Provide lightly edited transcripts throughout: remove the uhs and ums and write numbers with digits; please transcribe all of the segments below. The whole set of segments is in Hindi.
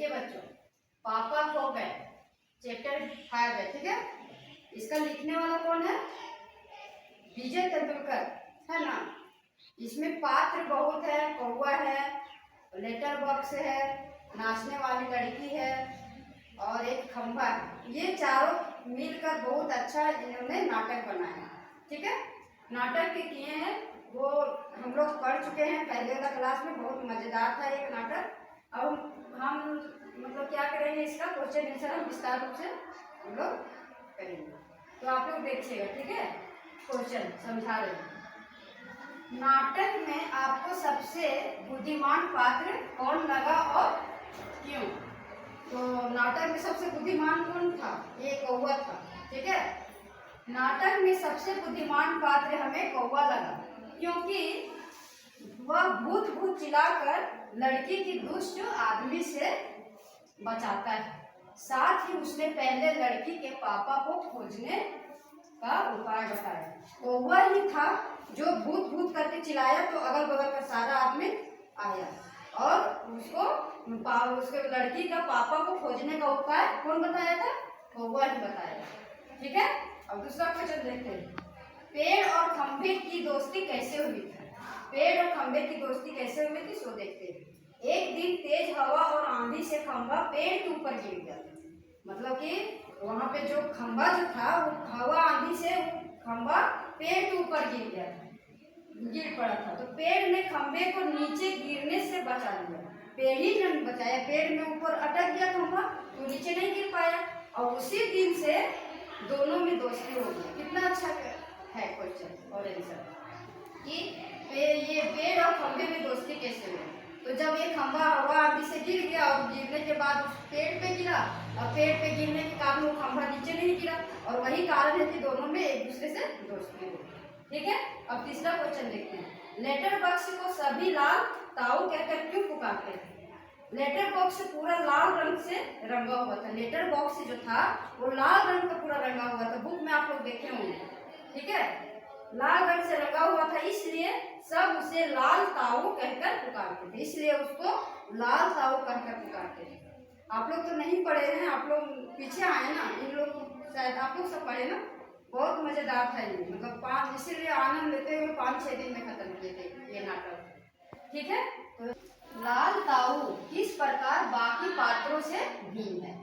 देखिए बच्चों, पापा खो गए चैप्टर 5 है, ठीक है। इसका लिखने वाला कौन है? विजय तेंदुलकर, है ना। इसमें पात्र बहुत है, कौवा है, लेटर बॉक्स है, नाचने वाली लड़की है और एक खंभा है। ये चारों मिलकर बहुत अच्छा इन्होंने नाटक बनाया, ठीक है। नाटक के किए हैं वो हम लोग पढ़ चुके हैं पहले वाला क्लास में, बहुत मजेदार था एक नाटक। अब हम मतलब क्या करेंगे, इसका क्वेश्चन आंसर हम विस्तार रूप से हम लोग करेंगे, तो आप लोग देखिएगा, ठीक है। क्वेश्चन समझा रहे हैं। नाटक में आपको सबसे बुद्धिमान पात्र कौन लगा और क्यों? तो नाटक में सबसे बुद्धिमान कौन था? ये कौवा था, ठीक है। नाटक में सबसे बुद्धिमान पात्र हमें कौवा लगा, क्योंकि वह भूत भूत चिल्लाकर लड़की की दुष्ट आदमी से बचाता है। साथ ही उसने पहले लड़की के पापा को खोजने का उपाय बताया। कौवा ही था जो भूत भूत करके चिल्लाया, तो अगल बगल का सारा आदमी आया और उसके लड़की का पापा को खोजने का उपाय कौन बताया था? कौवा ही बताया, ठीक है। अब दूसरा क्वेश्चन देखते हैं। पेड़ और खंभे की दोस्ती कैसे हुई थी? पेड़ और खंभे की दोस्ती कैसे हुई थी, सो देखते हैं। एक दिन तेज हवा और आंधी से खंभा पेड़ के ऊपर गिर गया। मतलब कि वहां पे जो खंभा जो था, वो हवा आंधी से खंभा पेड़ के ऊपर गिर पड़ा था। तो पेड़ ने खंभे को नीचे गिरने से बचा लिया। पेड़ ही ने बचाया, पेड़ में ऊपर अटक गया खंभा, तो नीचे नहीं गिर पाया। और उसी दिन से दोनों में दोस्ती हो गई। कितना अच्छा है क्वेश्चन और आंसर कि ये पेड़ और खंभे में दोस्ती कैसे हुई। तो जब ये खंभा हवा आंधी से गिर गया और गिरने के बाद उस पेड़ पे गिरा, और पेड़ पे गिरने के कारण वो खंभा नीचे नहीं गिरा, और वही कारण है कि दोनों में एक दूसरे से दोस्ती हो, ठीक है। अब तीसरा क्वेश्चन देखते हैं। लेटर बॉक्स को सभी लाल ताऊ कहकर क्यों पुकारते थे? लेटर बॉक्स पूरा लाल रंग से रंगा हुआ था। लेटर बॉक्स जो था वो लाल रंग का पूरा रंगा हुआ था, बुक में आप लोग देखे होंगे, ठीक है। लाल रंग से रंगा हुआ था, इसलिए सब उसे लाल ताऊ कहकर पुकारते थे, इसलिए उसको लाल ताऊ कहकर पुकारते थे। आप लोग तो नहीं पढ़े हैं, आप लोग पीछे आए ना, इन लोग शायद आप लोग सब पढ़े ना। बहुत मजेदार था ये, मतलब इसीलिए आनंद लेते हुए 5-6 दिन में खत्म किए थे ये नाटक, ठीक है। तो लाल ताऊ किस प्रकार बाकी पात्रों से भिन्न है?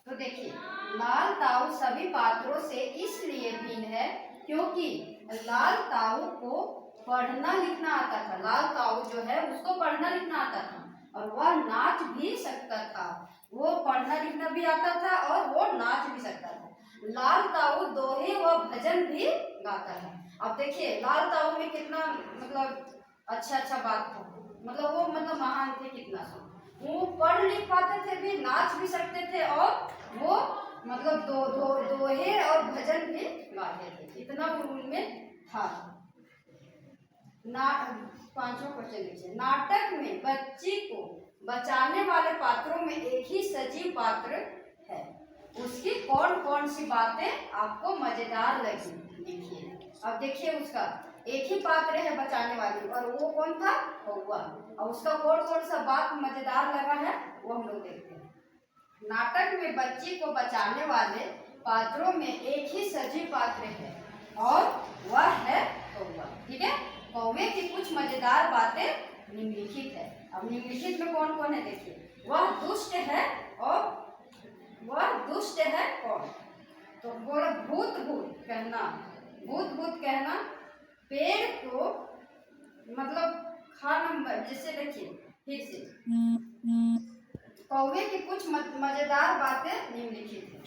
तो देखिए, लाल ताऊ सभी पात्रों से इसलिए भिन्न है क्योंकि लाल ताऊ को पढ़ना लिखना आता था। लाल ताऊ जो है उसको पढ़ना लिखना आता था और वह नाच भी सकता था। वो पढ़ना लिखना भी आता था और वो नाच भी सकता था। लाल ताऊ दोहे व भजन भी गाता है। अब देखिए लाल ताऊ में कितना मतलब अच्छा बात था, मतलब वो मतलब महान थे कितना। वो पढ़ लिख पाते थे भी, नाच भी सकते थे और वो मतलब दोहे और भजन भी गाते थे, इतना उनमें था। पांचवा क्वेश्चन लीजिए। नाटक में बच्ची को बचाने वाले पात्रों में एक ही सजीव पात्र है, उसकी कौन कौन सी बातें आपको मजेदार लगी? देखिए, अब देखिए उसका एक ही पात्र है बचाने वाली, और वो कौन था? कौवा। और उसका कौन कौन सा बात मजेदार लगा है वो हम लोग देखते हैं। नाटक में बच्ची को बचाने वाले पात्रों में एक ही सजीव पात्र है और वह है कौवा, ठीक है। कौवे की कुछ मजेदार बातें निम्नलिखित है। अब निम्नलिखित में कौन कौन है देखिए। वह दुष्ट है और वह दुष्ट है कौन? तो बोला भूत भूत कहना, भूत भूत कहना, पेड़ को मतलब खाना, जैसे देखिए फिर से कौवे की कुछ मजेदार बातें निम्नलिखित है।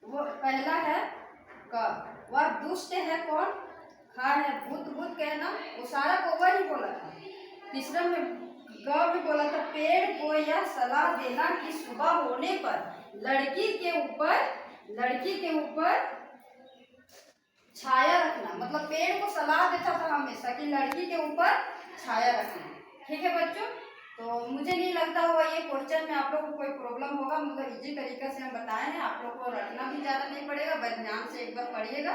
वो पहला है क, वह दुष्ट है कौन? खा है भूत भूत कहना, वो सारा कौवा ही बोला था। तीसरा में ग में बोला था पेड़ को यह सलाह देना कि सुबह होने पर लड़की के ऊपर छाया रखना, मतलब पेड़ को सलाह देता था हमेशा कि लड़की के ऊपर छाया रखना, ठीक है बच्चों। तो मुझे नहीं लगता होगा ये क्वेश्चन में आप लोग को कोई प्रॉब्लम होगा, मतलब इजी तरीके से हम बताए हैं, आप लोग को रटना भी ज़्यादा नहीं पड़ेगा, बस ध्यान से एक बार पढ़िएगा,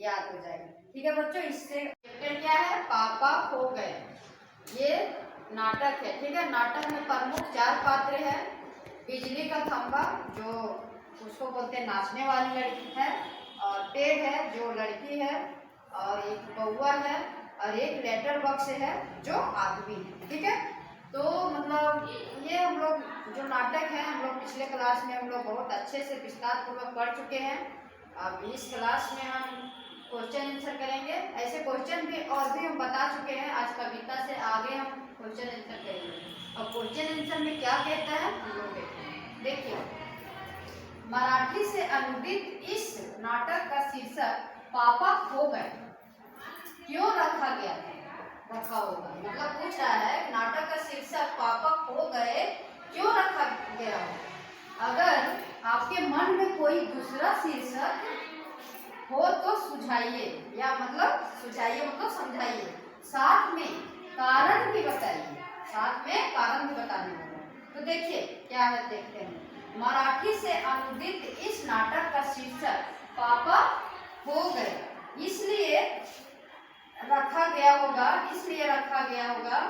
याद हो जाएगा, ठीक है बच्चों। इससे चैप्टर क्या है? पापा खो गए। ये नाटक है, ठीक है। नाटक में प्रमुख 4 पात्र है। बिजली का खंभा जो उसको बोलते हैं नाचने वाली लड़की है, और पेड़ है जो लड़की है, और एक कौवा है, और एक लेटर बॉक्स है जो आदमी है। ठीक है, तो मतलब ये हम लोग जो नाटक है हम लोग पिछले क्लास में हम लोग बहुत अच्छे से विस्तार पूर्वक पढ़ चुके हैं। अब इस क्लास में हम क्वेश्चन आंसर करेंगे। ऐसे क्वेश्चन भी और भी हम बता चुके हैं, आज कविता से आगे हम क्वेश्चन आंसर करेंगे। अब क्वेश्चन आंसर में क्या कहता है हम लोग देखिए, मराठी से अनुदित इस नाटक का शीर्षक पापा खो गए क्यों रखा गया रखा होगा। मतलब पूछ रहा है नाटक का शीर्षक पापा खो गए क्यों रखा गया हो। अगर आपके मन में कोई दूसरा शीर्षक हो तो सुझाइए, या मतलब सुझाइए मतलब समझाइए, साथ में कारण भी बताइए, साथ में कारण भी बताने होगा। तो देखिए क्या है, देखते हैं। मराठी से अनुदित इस नाटक का शीर्षक पापा खो गए इसलिए रखा गया होगा, इसलिए रखा गया होगा,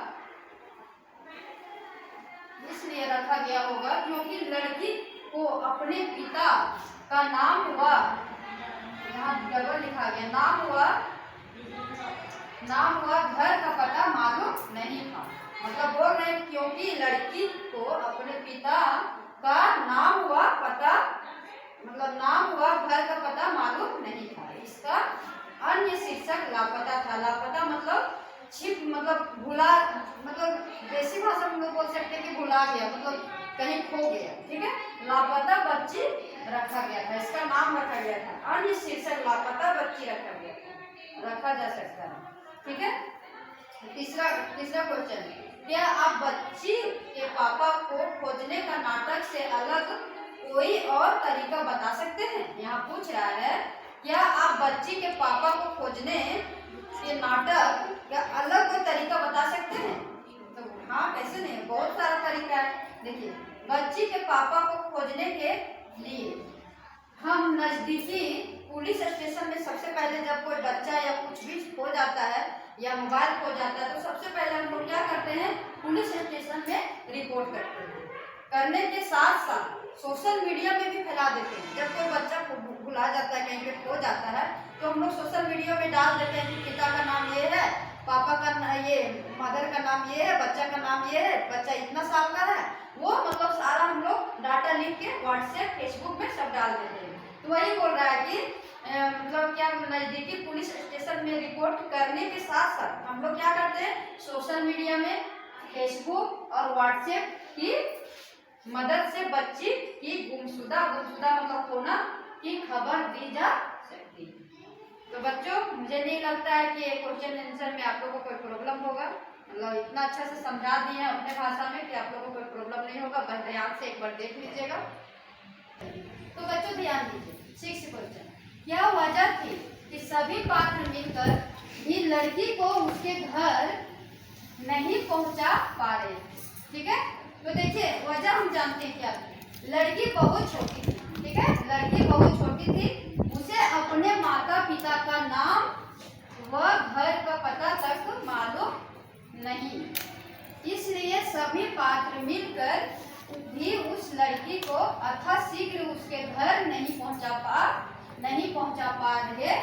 इसलिए रखा गया होगा क्योंकि लड़की को अपने पिता का नाम हुआ, यहाँ गड़बड़ लिखा गया, नाम हुआ घर का पता मालूम नहीं था। मतलब बोल रहे हैं क्योंकि लड़की को अपने पिता का नाम हुआ पता, मतलब नाम हुआ घर का पता मालूम नहीं था। इसका अन्य शीर्षक लापता था। लापता मतलब छिप, मतलब भुला, मतलब देसी भाषा में हम लोग बोल सकते हैं कि भुला गया, मतलब कहीं खो गया। ठीक है, लापता बच्ची रखा गया था, इसका नाम रखा गया था। अन्य शीर्षक लापता बच्ची रखा गया था, रखा जा सकता है। ठीक है, तीसरा क्वेश्चन, क्या आप बच्ची के पापा को खोजने का नाटक से अलग कोई और तरीका बता सकते हैं। यहाँ पूछ रहा है क्या आप बच्ची के पापा को खोजने के नाटक का अलग कोई तरीका बता सकते हैं। तो हाँ, कैसे नहीं, बहुत सारा तरीका है। देखिए, बच्ची के पापा को खोजने के लिए हम नजदीकी पुलिस स्टेशन में सबसे पहले जब कोई बच्चा या कुछ भी खो जाता है या मोबाइल खो जाता है तो सबसे पहले हम लोग क्या करते हैं, पुलिस स्टेशन में रिपोर्ट करते हैं। करने के साथ साथ सोशल मीडिया में भी फैला देते हैं। जब कोई बच्चा भुला जाता है, कहीं पे खो जाता है, तो हम लोग सोशल मीडिया में डाल देते हैं कि पिता का नाम ये है, पापा का ये, मदर का नाम ये है, बच्चा का नाम ये है, बच्चा इतना साल का है, वो मतलब सारा हम लोग डाटा लिख के व्हाट्सएप फेसबुक में सब डाल देते हैं। तो वही बोल रहा है कि मतलब क्या, नजदीकी पुलिस स्टेशन में रिपोर्ट करने के साथ साथ हम लोग क्या करते हैं, सोशल मीडिया में फेसबुक और व्हाट्सएप की मदद से बच्ची की गुमशुदा मतलब खोना की खबर दी जा सकती है। तो बच्चों, मुझे नहीं लगता है कि क्वेश्चन आंसर में आप लोगों को कोई प्रॉब्लम होगा। मतलब इतना अच्छा से समझा दिए हैं अपने भाषा में कि आप लोगों को कोई प्रॉब्लम नहीं होगा। बस ध्यान से एक बार देख लीजिएगा। तो बच्चों ध्यान दीजिए, 6 क्वेश्चन, क्या वजह थी कि सभी पात्र मिलकर भी लड़की को उसके घर नहीं पहुंचा पा रहे। ठीक है, तो देखिए वजह हम जानते हैं क्या थी, लड़की बहुत छोटी थी। ठीक है, लड़की बहुत छोटी थी, उसे अपने माता पिता का नाम व घर का पता तक मालूम नहीं, इसलिए सभी पात्र मिलकर भी उस लड़की को अथाशीघ्र उसके घर नहीं पहुंचा पा रहे।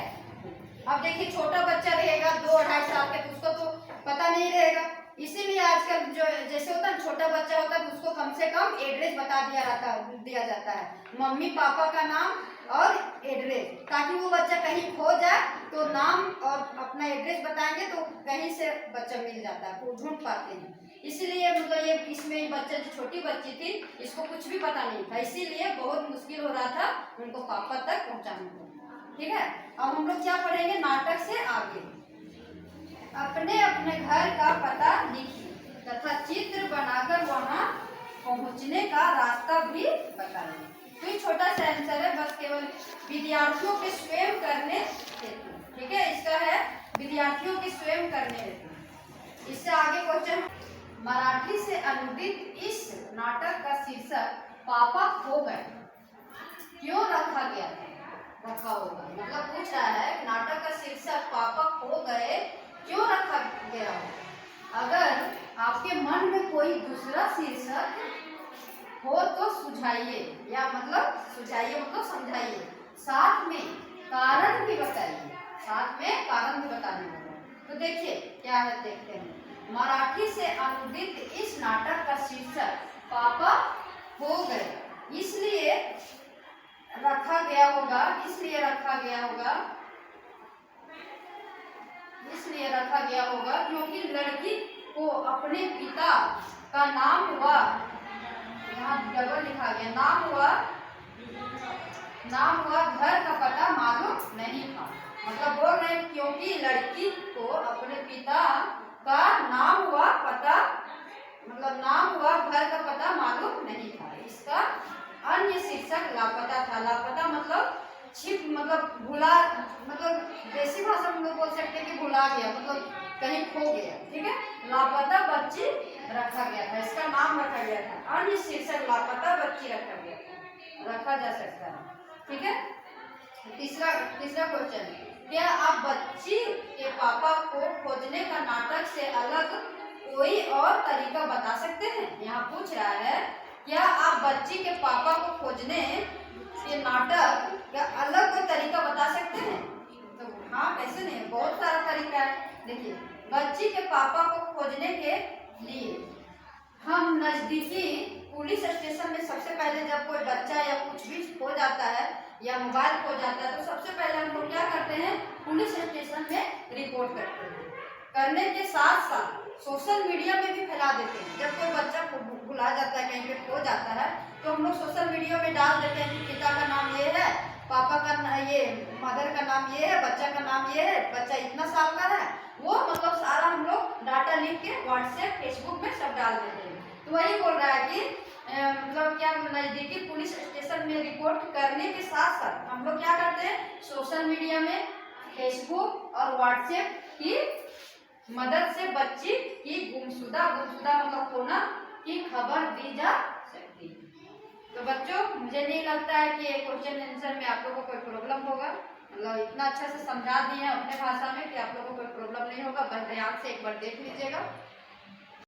अब देखिए, छोटा बच्चा रहेगा 2-2.5 साल के, तो उसको तो पता नहीं रहेगा, इसीलिए आजकल जो जैसे होता है छोटा बच्चा होता है उसको कम से कम एड्रेस बता दिया जाता है, मम्मी पापा का नाम और एड्रेस, ताकि वो बच्चा कहीं खो जाए तो नाम और अपना एड्रेस बताएंगे तो कहीं से बच्चा मिल जाता है, वो ढूंढ पाते हैं। इसीलिए मतलब ये इसमें बच्चा जो छोटी बच्ची थी इसको कुछ भी पता नहीं था, इसीलिए बहुत मुश्किल हो रहा था उनको पापा तक पहुँचाने को। ठीक है, अब हम लोग क्या पढ़ेंगे नाटक से आगे। अपने अपने घर का पता लिखिए तथा चित्र बनाकर वहां पहुंचने का रास्ता भी बताइए। तो ये छोटा सा आंसर है, बस केवल विद्यार्थियों के स्वयं करने हेतु। ठीक है, इसका है विद्यार्थियों के स्वयं करने हेतु। इससे आगे क्वेश्चन, मराठी से अनुदित इस नाटक का शीर्षक पापा खो गए क्यों रखा होगा। मतलब पूछ रहा है नाटक का शीर्षक पापा खो गए क्यों रखा गया हो। अगर आपके मन में कोई दूसरा शीर्षक हो तो सुझाइए, या मतलब सुझाइए मतलब समझाइए, साथ में कारण भी बताइए, साथ में कारण भी बताने होगा। तो देखिए क्या है, देखते हैं। मराठी से अनुदित इस नाटक का शीर्षक पापा हो गए इसलिए रखा गया होगा, इसलिए रखा गया होगा, इसलिए रखा गया होगा क्योंकि लड़की को अपने पिता का नाम हुआ, यहाँ डबल लिखा गया, नाम हुआ घर का पता मालूम नहीं था। मतलब बोल रहे हैं क्योंकि लड़की को अपने पिता का नाम हुआ पता, मतलब नाम हुआ घर का पता मालूम नहीं था। इसका अन्य शीर्षक लापता था। लापता मतलब छिप, मतलब भुला, मतलब देसी भाषा में लोग बोल सकते हैं कि भुला गया, मतलब कहीं खो गया, ठीक है। लापता बच्ची रखा गया था, इसका नाम रखा गया था। अन्य शीर्षक लापता बच्ची रखा गया था, रखा जा सकता है, ठीक है। तीसरा क्वेश्चन, क्या आप बच्ची के पापा को खोजने का नाटक से अलग कोई और तरीका बता सकते हैं? यहाँ पूछ रहा है क्या आप बच्ची के पापा को खोजने के नाटक का अलग कोई तरीका बता सकते हैं? तो हाँ, कैसे नहीं, बहुत सारा तरीका है। देखिए, बच्ची के पापा को खोजने के लिए हम नजदीकी पुलिस स्टेशन में सबसे पहले जब कोई बच्चा या कुछ भी खो जाता है या मोबाइल खो जाता है तो सबसे पहले हम लोग क्या करते हैं, पुलिस स्टेशन में रिपोर्ट करते हैं। करने के साथ साथ सोशल मीडिया में भी फैला देते हैं। जब कोई बच्चा भुला जाता है, कहीं पे खो जाता है, तो हम लोग सोशल मीडिया में डाल देते हैं कि पिता का नाम ये है, पापा का ये, मदर का नाम ये है, बच्चा का नाम ये है, बच्चा इतना साल का है, वो मतलब सारा हम लोग डाटा लिख के व्हाट्सएप फेसबुक में सब डाल देते हैं। तो वही बोल रहा है कि मतलब क्या, नजदीकी पुलिस स्टेशन में रिपोर्ट करने के साथ साथ हम लोग क्या करते हैं, सोशल मीडिया में फेसबुक और व्हाट्सएप की मदद से बच्ची की गुमशुदा मतलब खोना की खबर दी जा सकती है। तो बच्चों, मुझे नहीं लगता है कि क्वेश्चन आंसर में आप लोगों को कोई प्रॉब्लम होगा। मतलब इतना अच्छा से समझा दिए हैं अपने भाषा में कि आप लोगों को कोई प्रॉब्लम नहीं होगा। बस ध्यान से एक बार देख लीजिएगा।